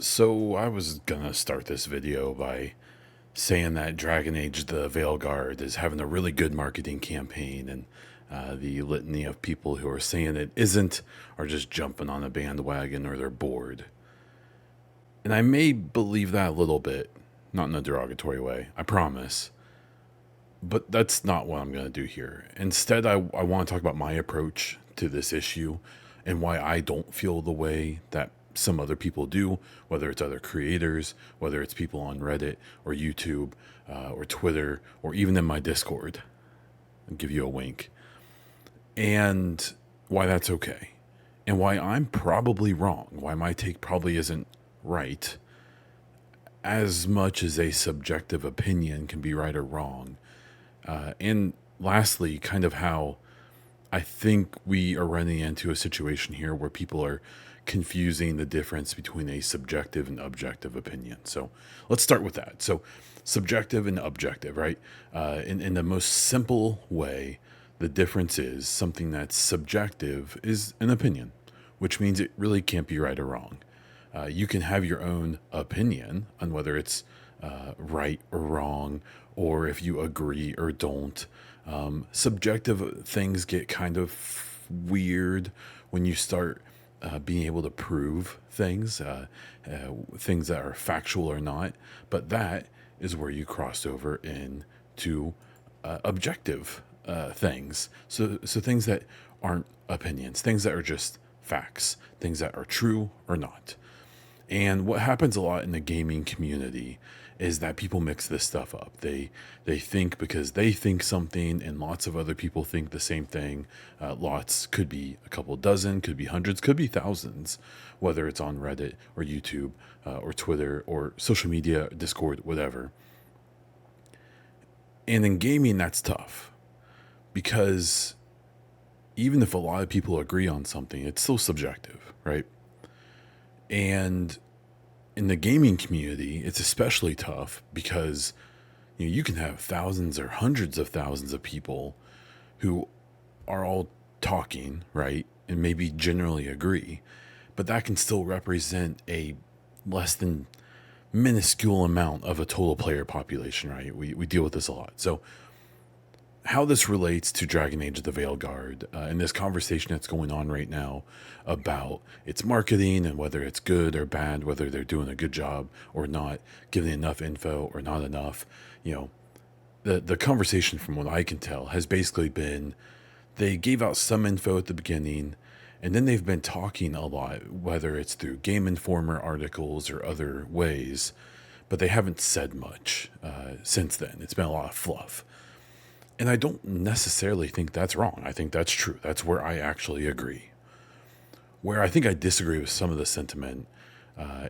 So I was gonna start this video by saying that Dragon Age The Veilguard is having a really good marketing campaign, and the litany of people who are saying it isn't are just jumping on a bandwagon or they're bored. And I may believe that a little bit, not in a derogatory way, I promise. But that's not what I'm going to do here. Instead, I want to talk about my approach to this issue and why I don't feel the way that some other people do, whether it's other creators, whether it's people on Reddit or YouTube or Twitter or even in my Discord. I'll give you a wink. And why that's okay. And why I'm probably wrong, why my take probably isn't right, as much as a subjective opinion can be right or wrong. And lastly, kind of how I think we are running into a situation here where people are confusing the difference between a subjective and objective opinion. So let's start with that. So, subjective and objective, right? In the most simple way, the difference is something that's subjective is an opinion, which means it really can't be right or wrong. You can have your own opinion on whether it's right or wrong, or if you agree or don't. Subjective things get kind of weird when you start being able to prove things that are factual or not. But that is where you cross over into objective things. So things that aren't opinions, things that are just facts, things that are true or not. And what happens a lot in the gaming community is that people mix this stuff up. They think because they think something, and lots of other people think the same thing. Lots could be a couple dozen, could be hundreds, could be thousands, whether it's on Reddit or YouTube or Twitter or social media, Discord, whatever. And in gaming, that's tough because even if a lot of people agree on something, it's still subjective, right? And in the gaming community, it's especially tough because you can have thousands or hundreds of thousands of people who are all talking, right? And maybe generally agree, but that can still represent a less than minuscule amount of a total player population, right? We deal with this a lot. So how this relates to Dragon Age The Veilguard and this conversation that's going on right now about its marketing and whether it's good or bad, whether they're doing a good job or not, giving enough info or not enough. The conversation, from what I can tell, has basically been they gave out some info at the beginning, and then they've been talking a lot, whether it's through Game Informer articles or other ways, but they haven't said much since then. It's been a lot of fluff. And I don't necessarily think that's wrong. I think that's true. That's where I actually agree. Where I think I disagree with some of the sentiment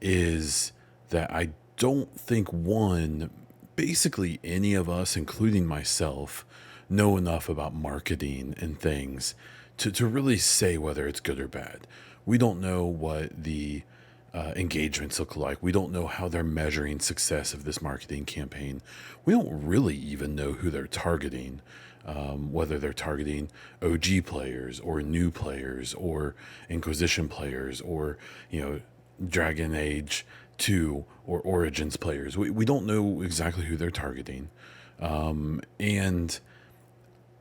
is that I don't think, one, basically any of us, including myself, know enough about marketing and things to really say whether it's good or bad. We don't know what the engagements look like. We don't know how they're measuring success of this marketing campaign. We don't really even know who they're targeting, whether they're targeting OG players or new players or Inquisition players or, Dragon Age 2 or Origins players. We don't know exactly who they're targeting. And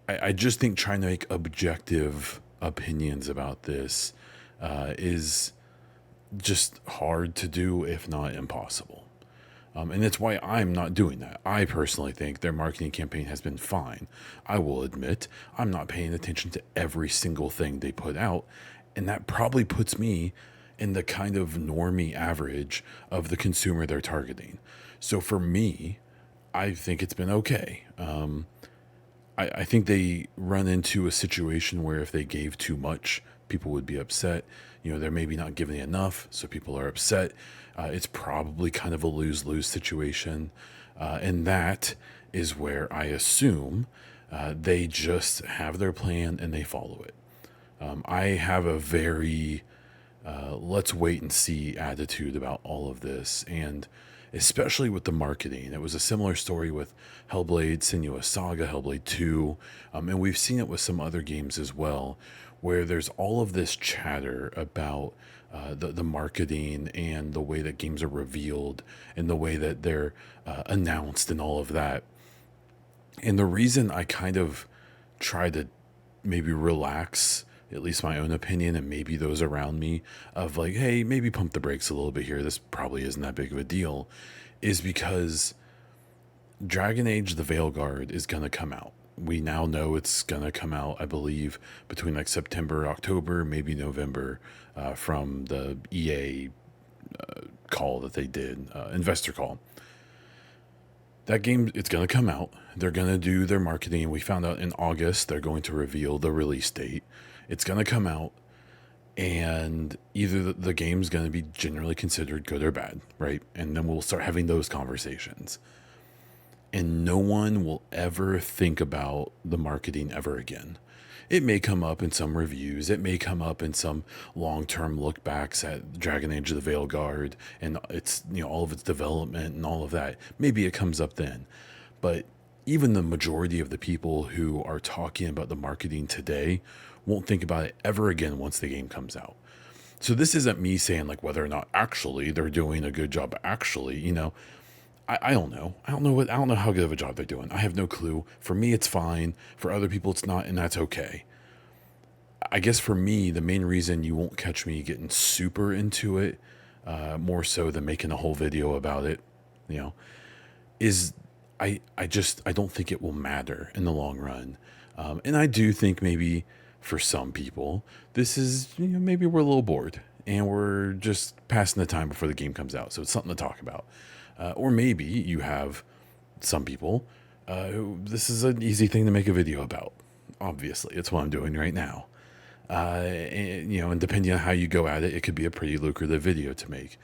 I just think trying to make objective opinions about this is just hard to do, if not impossible. And it's why I'm not doing that. I personally think their marketing campaign has been fine. I will admit I'm not paying attention to every single thing they put out, and that probably puts me in the kind of normie average of the consumer they're targeting. So for me, I think it's been okay. I think they run into a situation where if they gave too much, people would be upset. They're maybe not giving enough, so people are upset. It's probably kind of a lose-lose situation. And that is where I assume they just have their plan and they follow it. I have a very let's wait and see attitude about all of this. And especially with the marketing. It was a similar story with Hellblade, Senua's Saga, Hellblade 2, and we've seen it with some other games as well, where there's all of this chatter about the marketing and the way that games are revealed and the way that they're announced and all of that. And the reason I kind of try to maybe relax, at least my own opinion, and maybe those around me, of like, hey, maybe pump the brakes a little bit here. This probably isn't that big of a deal, is because Dragon Age The Veilguard is going to come out. We now know it's going to come out, I believe, between like September, October, maybe November, from the EA call that they did, investor call. That game, it's going to come out. They're going to do their marketing. We found out in August they're going to reveal the release date. It's going to come out, and either the game's going to be generally considered good or bad, right? And then we'll start having those conversations. And no one will ever think about the marketing ever again. It may come up in some reviews. It may come up in some long-term look backs at Dragon Age The Veilguard and its, all of its development and all of that. Maybe it comes up then. But even the majority of the people who are talking about the marketing today won't think about it ever again once the game comes out. So this isn't me saying like whether or not actually they're doing a good job. Actually, I don't know. I don't know how good of a job they're doing. I have no clue. For me, it's fine. For other people, it's not, and that's okay. I guess for me, the main reason you won't catch me getting super into it, more so than making a whole video about it, is I don't think it will matter in the long run. And I do think maybe for some people, this is, maybe we're a little bored and we're just passing the time before the game comes out. So it's something to talk about. Or maybe you have some people who this is an easy thing to make a video about. Obviously, it's what I'm doing right now. And depending on how you go at it, it could be a pretty lucrative video to make.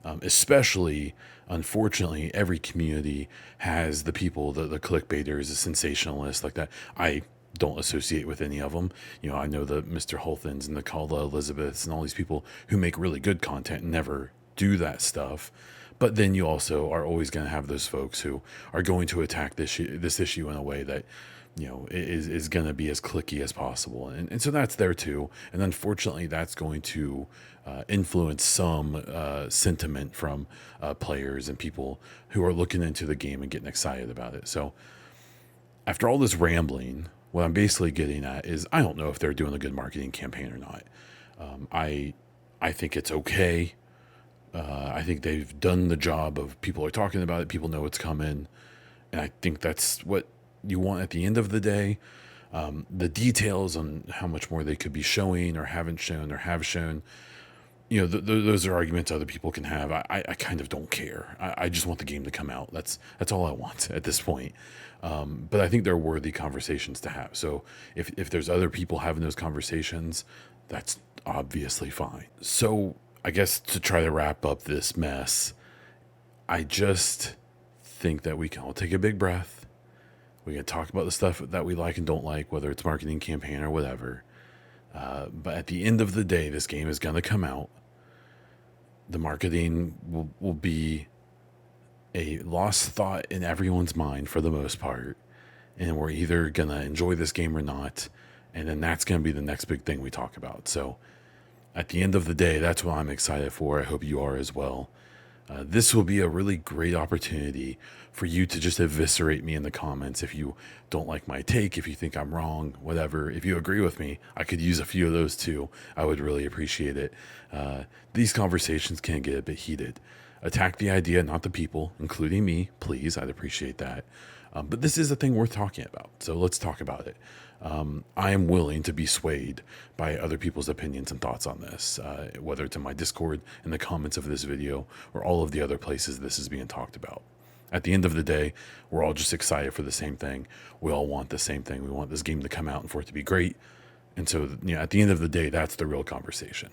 Especially, unfortunately, every community has the people, the clickbaiters, the sensationalists like that. I don't associate with any of them. I know the Mr. Holthans and the Kala Elizabeths and all these people who make really good content and never do that stuff. But then you also are always going to have those folks who are going to attack this issue in a way that, is going to be as clicky as possible. And so that's there too. And unfortunately, that's going to influence some sentiment from players and people who are looking into the game and getting excited about it. So after all this rambling, what I'm basically getting at is I don't know if they're doing a good marketing campaign or not. I think it's okay. I think they've done the job of people are talking about it. People know it's coming. And I think that's what you want at the end of the day. The details on how much more they could be showing or haven't shown or have shown, those are arguments other people can have. I kind of don't care. I just want the game to come out. That's all I want at this point. But I think they're worthy conversations to have. So if there's other people having those conversations, that's obviously fine. So I guess to try to wrap up this mess, I just think that we can all take a big breath. We can talk about the stuff that we like and don't like, whether it's marketing campaign or whatever. But at the end of the day, this game is going to come out. The marketing will be a lost thought in everyone's mind for the most part. And we're either going to enjoy this game or not. And then that's going to be the next big thing we talk about. So at the end of the day, that's what I'm excited for. I hope you are as well. This will be a really great opportunity for you to just eviscerate me in the comments if you don't like my take, if you think I'm wrong, whatever. If you agree with me, I could use a few of those too. I would really appreciate it. These conversations can get a bit heated. Attack the idea, not the people, including me, please. I'd appreciate that. But this is a thing worth talking about, so let's talk about it. I am willing to be swayed by other people's opinions and thoughts on this, whether it's in my Discord, in the comments of this video, or all of the other places this is being talked about. At the end of the day, we're all just excited for the same thing. We all want the same thing. We want this game to come out and for it to be great. And so, at the end of the day, that's the real conversation.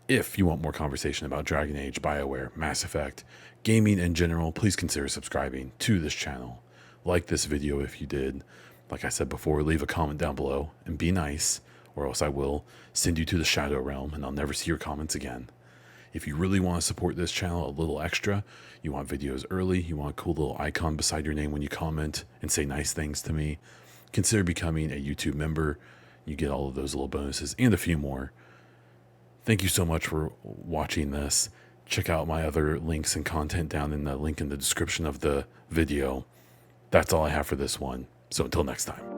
If you want more conversation about Dragon Age, BioWare, Mass Effect, gaming in general, please consider subscribing to this channel. Like this video if you did. Like I said before, leave a comment down below and be nice, or else I will send you to the Shadow Realm and I'll never see your comments again. If you really want to support this channel a little extra, you want videos early, you want a cool little icon beside your name when you comment and say nice things to me, consider becoming a YouTube member. You get all of those little bonuses and a few more. Thank you so much for watching this. Check out my other links and content down in the link in the description of the video. That's all I have for this one. So until next time.